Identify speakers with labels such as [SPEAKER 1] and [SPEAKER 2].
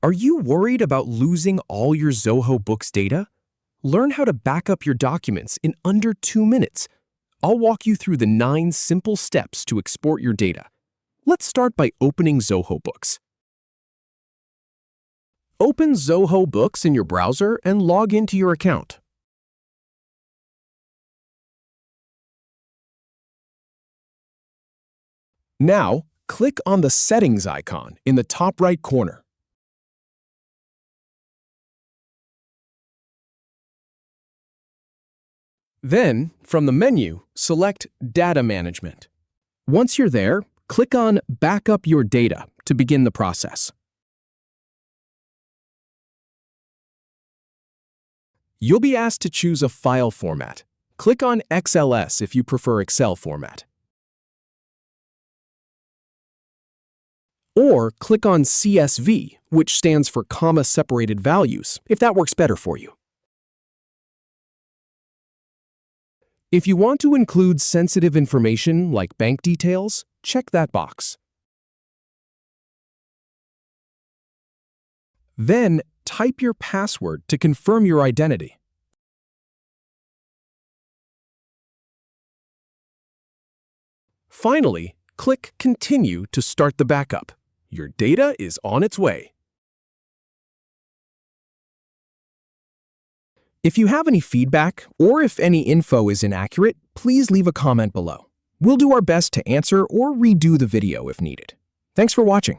[SPEAKER 1] Are you worried about losing all your Zoho Books data? Learn how to back up your documents in under 2 minutes. I'll walk you through the 9 simple steps to export your data. Let's start by opening Zoho Books. Open Zoho Books in your browser and log into your account. Now, click on the Settings icon in the top right corner. Then, from the menu, select Data Management. Once you're there, click on Backup Your Data to begin the process. You'll be asked to choose a file format. Click on XLS if you prefer Excel format. Or click on CSV, which stands for comma-separated values, if that works better for you. If you want to include sensitive information like bank details, check that box. Then, type your password to confirm your identity. Finally, click Continue to start the backup. Your data is on its way. If you have any feedback or if any info is inaccurate, please leave a comment below. We'll do our best to answer or redo the video if needed. Thanks for watching.